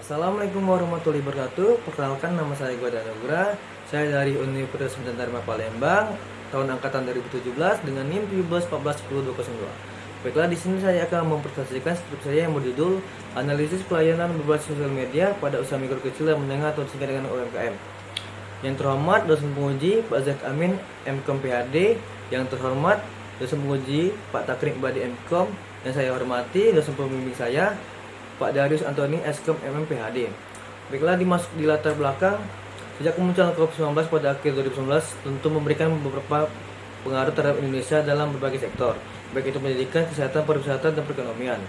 Assalamualaikum warahmatullahi wabarakatuh. Perkenalkan, nama saya Gua Danugra. Saya dari Universitas Medan Dharma Palembang, tahun angkatan 2017 dengan NIM 17141002. Baiklah, di sini saya akan mempresentasikan skripsi saya yang berjudul Analisis Pelayanan Berbasis Sosial Media pada Usaha Mikro Kecil dan Menengah atau disingkat dengan UMKM. Yang terhormat dosen penguji Pak Zaid Amin, MKOM PhD. Yang terhormat dosen penguji Pak Takrim Ibadi, MKOM. Yang saya hormati dosen pembimbing saya Pak Darius Antoni, SKOM MM PhD. Baiklah, dimasuk di latar belakang, sejak kemunculan COVID-19 pada akhir 2019 tentu memberikan beberapa pengaruh terhadap Indonesia dalam berbagai sektor, baik itu pendidikan, kesehatan, pariwisata, dan perekonomian.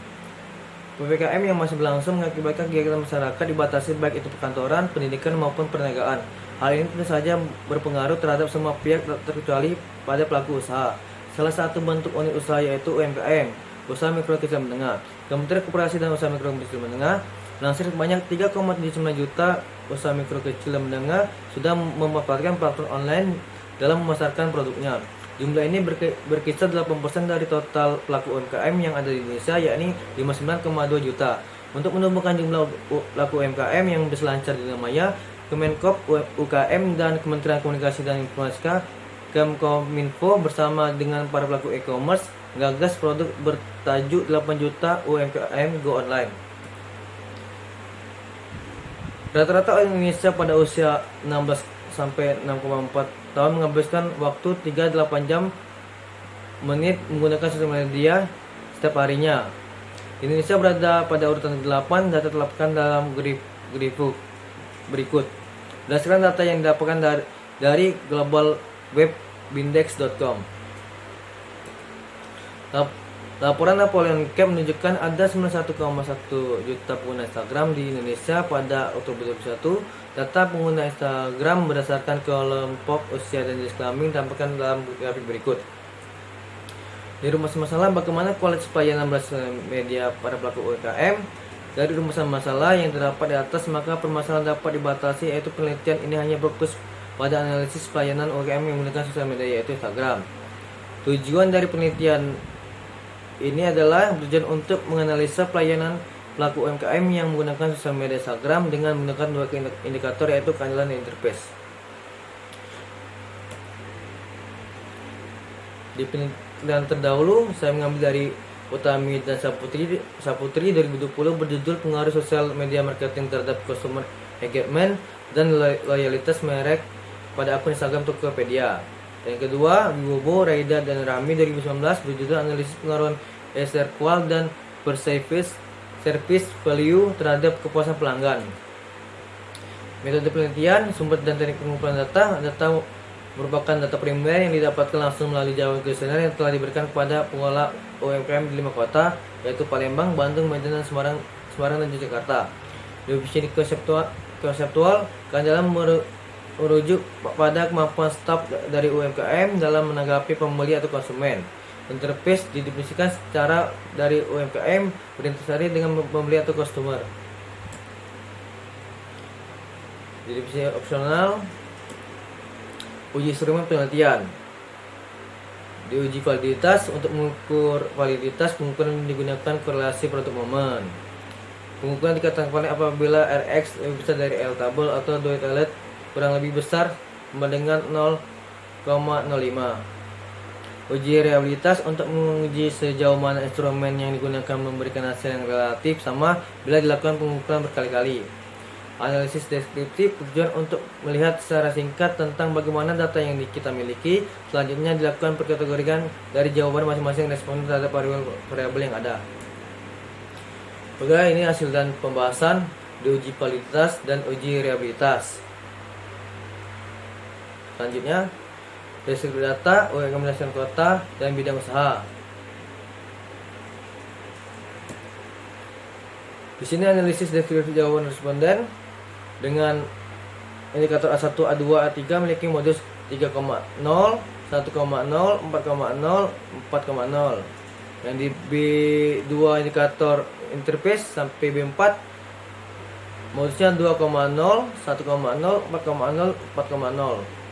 PPKM yang masih berlangsung mengakibatkan kegiatan masyarakat dibatasi baik itu perkantoran, pendidikan, maupun perniagaan. Hal ini tentu saja berpengaruh terhadap semua pihak terkecuali pada pelaku usaha. Salah satu bentuk unit usaha yaitu UMKM, Usaha Mikro Kecil Menengah. Kementerian Koperasi dan Usaha Mikro Kecil Menengah melansir sebanyak 3,79 juta usaha mikro kecil dan menengah sudah memanfaatkan platform online dalam memasarkan produknya. Jumlah ini berkisar 8% dari total pelaku UMKM yang ada di Indonesia, yakni 59,2 juta. Untuk menumbuhkan jumlah pelaku UMKM yang berselancar di dunia maya, Kemenkop UKM dan Kementerian Komunikasi dan Informatika Kemkominfo bersama dengan para pelaku e-commerce menggagas produk bertajuk 8 juta UMKM Go Online. Rata-rata orang Indonesia pada usia 16 sampai 6,4 tahun menghabiskan waktu 3-8 jam menit menggunakan sosial media setiap harinya. Indonesia berada pada urutan 8, data terlepaskan dalam grafik berikut. Berdasarkan data yang didapatkan dari globalwebindex.com. Laporan Napoleon Cap menunjukkan ada 91,1 juta pengguna Instagram di Indonesia pada Oktober 2021. Data pengguna Instagram berdasarkan kelompok usia dan jenis kelamin ditampilkan dalam grafik berikut. Di rumus masalah, bagaimana kualitas pelayanan berbasis media pada pelaku UMKM? Dari rumusan masalah yang terdapat di atas, maka permasalahan dapat dibatasi, yaitu penelitian ini hanya fokus pada analisis pelayanan UMKM yang menggunakan sosial media, yaitu Instagram. Tujuan dari penelitian ini adalah bertujuan untuk menganalisa pelayanan pelaku UMKM yang menggunakan sosial media Instagram dengan menggunakan dua indikator, yaitu keandalan dan interface. Di penelitian terdahulu saya mengambil dari Utami dan Saputri 2020 berjudul Pengaruh Sosial Media Marketing terhadap Customer Engagement dan Loyalitas Merek pada akun Instagram Tokopedia. Yang kedua, Wibowo, Raida, dan Rami 2019 berjudul Analisis Pengaruh Eserqual dan Perceived Service Value terhadap kepuasan pelanggan. Metode penelitian, sumber dan teknik pengumpulan data. Data merupakan data primer yang didapatkan langsung melalui jawaban kuesioner yang telah diberikan kepada pengelola UMKM di 5 kota, yaitu Palembang, Bandung, Medan, dan Semarang dan Jakarta. Definisi konseptual dalam merujuk pada kemampuan staf dari UMKM dalam menanggapi pembeli atau konsumen. Interface didefinisikan secara dari UMKM berinteraksi dengan pembeli atau customer. Definisi opsional, uji instrumen penelitian. Diuji validitas. Untuk mengukur validitas, pengukuran digunakan korelasi produk momen. Pengukuran dikatakan valid apabila Rx lebih besar dari L tabel atau doi toilet kurang lebih besar dengan 0,05. Uji reliabilitas, untuk menguji sejauh mana instrumen yang digunakan memberikan hasil yang relatif sama bila dilakukan pengukuran berkali-kali. Analisis deskriptif, tujuan untuk melihat secara singkat tentang bagaimana data yang kita miliki. Selanjutnya dilakukan perkategorian dari jawaban masing-masing responden terhadap variabel yang ada. Oke, ini hasil dan pembahasan di uji validitas dan uji reliabilitas. Selanjutnya, deskripsi data, rekomendasi kota, dan bidang usaha. Di sini analisis deskripsi jawaban responden dengan indikator A1, A2, A3 memiliki modus 3,0, 1,0, 4,0, 4,0. Yang di B2 indikator interface sampai B4 modusnya 2,0, 1,0, 4,0, 4,0.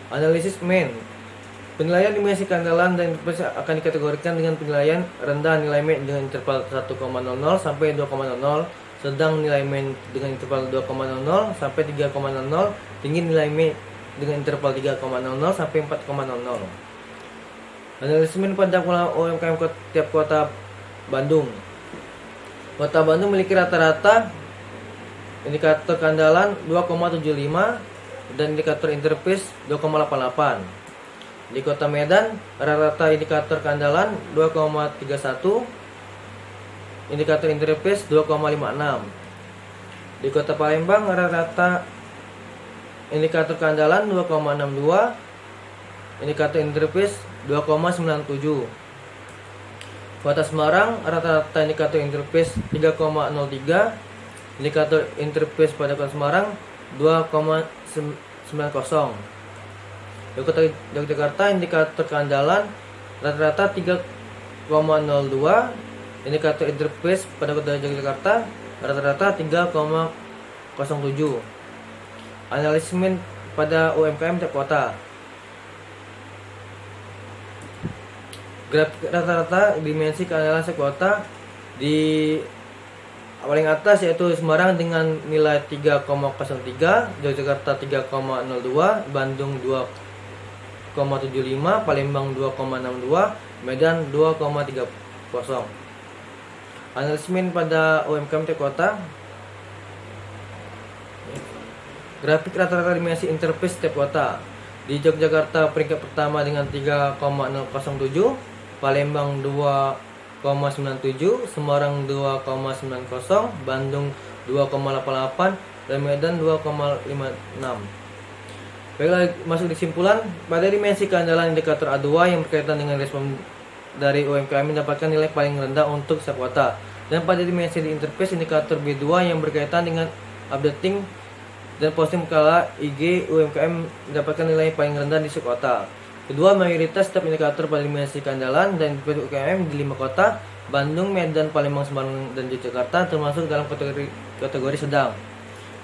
Analisis main Penilaian dimensi keandalan dan interpretasi akan dikategorikan dengan penilaian rendah nilai main dengan interval 1,00 sampai 2,00, sedang nilai main dengan interval 2,00 sampai 3,00, tinggi nilai main dengan interval 3,00 sampai 4,00. Analismen pada UMKM tiap kota Bandung. Kota Bandung memiliki rata-rata indikator keandalan 2,75 dan indikator interface 2,88. Di Kota Medan, rata-rata indikator keandalan 2,31, indikator interface 2,56. Di Kota Palembang, rata-rata indikator keandalan 2,62, indikator interface 2,97. Kota Semarang, rata-rata indikator interface 3,03, indikator interface pada Kota Semarang 2,90. Di Kota Yogyakarta, indikator keandalan rata-rata 3,02, indikator interface pada Kota Yogyakarta rata-rata 3,07. Analismen pada UMKM tiap kota. Grafik rata-rata dimensi keandalan sekota di paling atas yaitu Semarang dengan nilai 3,03, Yogyakarta 3,02, Bandung 2,75, Palembang 2,62, Medan 2,30. Analismen pada UMKM tiap kota. Grafik rata-rata dimensi interface tiap kota. Di Yogyakarta peringkat pertama dengan 3,007, Palembang 2,97, Semarang 2,90, Bandung 2,88, dan Medan 2,56. Baiklah, masuk di kesimpulan. Pada dimensi keandalan indikator A2 yang berkaitan dengan respon dari UMKM mendapatkan nilai paling rendah untuk sekota. Dan pada dimensi di interface indikator B2 yang berkaitan dengan updating dan posting kala IG UMKM mendapatkan nilai paling rendah di sekota. Kedua, mayoritas setiap indikator pada dimensi keandalan dan UMKM di 5 kota, Bandung, Medan, Palembang, Semarang, dan Yogyakarta termasuk dalam kategori sedang.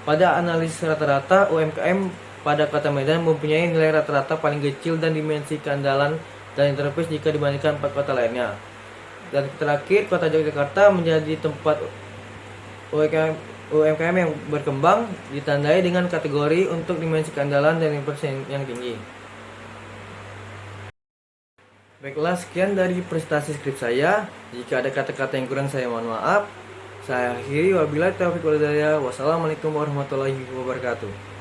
Pada analisis rata-rata, UMKM pada Kota Medan mempunyai nilai rata-rata paling kecil dan dimensi keandalan dan interface jika dibandingkan 4 kota lainnya. Dan terakhir, Kota Yogyakarta menjadi tempat UMKM yang berkembang ditandai dengan kategori untuk dimensi keandalan dan interface yang tinggi. Baiklah, sekian dari presentasi skrip saya. Jika ada kata-kata yang kurang, saya mohon maaf. Saya akhiri, wabillahi taufiq wal hidayah. Wassalamualaikum warahmatullahi wabarakatuh.